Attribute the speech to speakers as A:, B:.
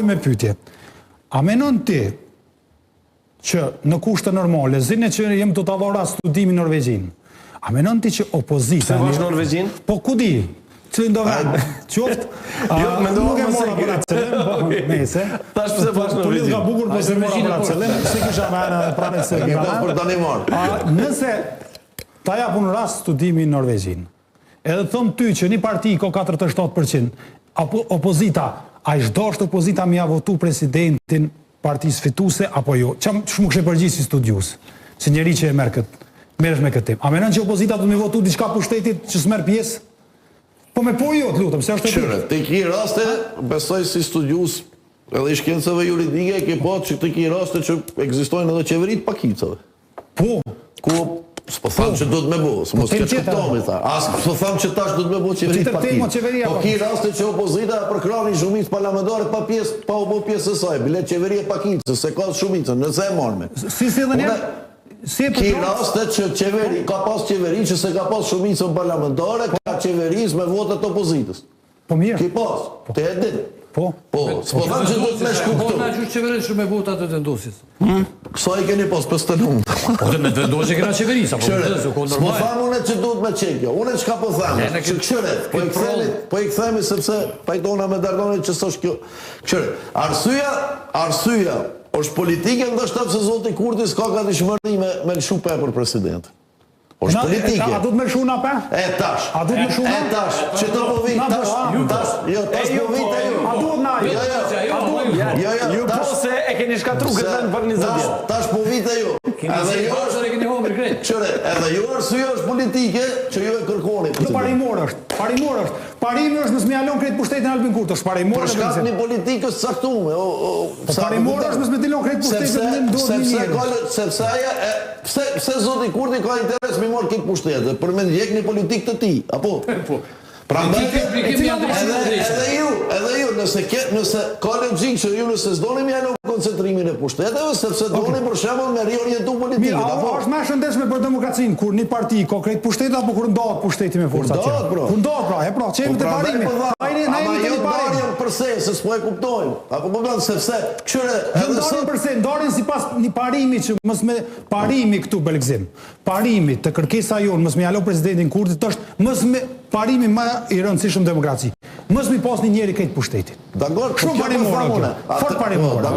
A: me pyetje. A menon ti që në kushte normale, zinë që jem të tavora studimi Norvegjin, a menon ti që opozita...
B: Se vash Norvegjin?
A: Po ku di? Cilin do vend? Qoftë? Nuk e mora për atë cëllim, mese.
B: Tash pëse vash Norvegjin?
A: Tulit ka bukur për se mora për atë cëllim, si kisha me anë dhe pranë se
C: për Danimar.
A: Nëse ta japun rast studimi në Norvegjin, edhe thëm ty që një parti ko 47%, opozita, a i shdosht opozita mi a votu presidentin partisë fituse, apo jo? Që më kështë përgjithë si studius, si njeri që e merresh me këtë tim. A menon që opozita do të votu diçka pushtetit që s'merr pjesë? Po me po jo, të lutem, se është e
C: tillë. Te ki raste, besoj si studius edhe i shkencave juridike, ke po që te ki raste që ekzistojnë edhe qeverit pakicave.
A: Po.
C: Ku s'po tham që do të me bo, s'mos ke kuptomi tha. As s'po tham që tash do të me bo qeverit pakicave. Po ki raste që opozita përkrahni shumicë parlamentare pa pjesë, pa u bë pjesë e saj, bile qeveria pakicë, se ka shumicën, nëse e marrme.
A: Si dhe ne?
C: Ki rastet që qeveri, ka pas qeveri që se ka pas shumicën parlamentare, ka qeveris me votet opozitës.
A: Po mirë.
C: Ki pas, te e din.
A: Po.
C: Po, s'po tham që do të me shku këtu.
D: Po, na që qeverin shumë me votat të vendosis.
C: Kësa i keni pas 51.
D: Po, të me të vendosi kena qeverisa.
C: S'po tham unë që do të me qekjo. Unë që ka po tham. Qëre, po i këthemi sepse pajtona me dardonit që s'osh kjo. Qëre, arsyja është politike, ndështë të se Zoti Kurti s'ka ka të shmërni me lëshu pe për president. është politike.
A: A du të me lëshu na pe?
C: E tash.
A: A du të me lëshu na?
C: E tash. Që të po vit, tash po vit e ju.
A: A du të na?
B: Ju po se e keni shkatru këtë vend për 20 vjet.
C: Tash po vit e ju. Edhe ju arsye është politike që ju e kërkoni.
A: Do parimor është. Parimi është mësë me alon kretë pushtetin Albin Kurti, është parimor është.
C: Për shkak një politikës caktume.
A: Parimor është mësë me dilon kretë pushtetin në ndodhë një njërë.
C: Sepse aja, pse Zoti Kurti ka interes me morë këtë pushtetet, për me ndjek një politikë të ti, apo? Pra edhe ju, nëse ka logjik që ju nëse s'doni me janë koncentrimin e pushteteve, sepse doni për shembull me riorientu politikën.
A: Mirë, është më shëndetshme për demokracinë kur një parti ka krejt pushtet apo kur ndohet pushteti me forca tjera? Kur ndohet, pra, çemi të parimi.
C: Ama jo ndarjen përse, se s'po e kuptojmë. Apo kupton sepse këtyre
A: ndarjen përse, ndarjen sipas një parimi që mos me parimi këtu belgzim. Parimi të kërkesa jonë mos me jalo presidentin Kurtit është mos me parimi më i rëndësishëm demokraci. Mos mi pas një njeri këtë pushtetit.
C: Dakor,
A: shumë parimora. Fort parimora.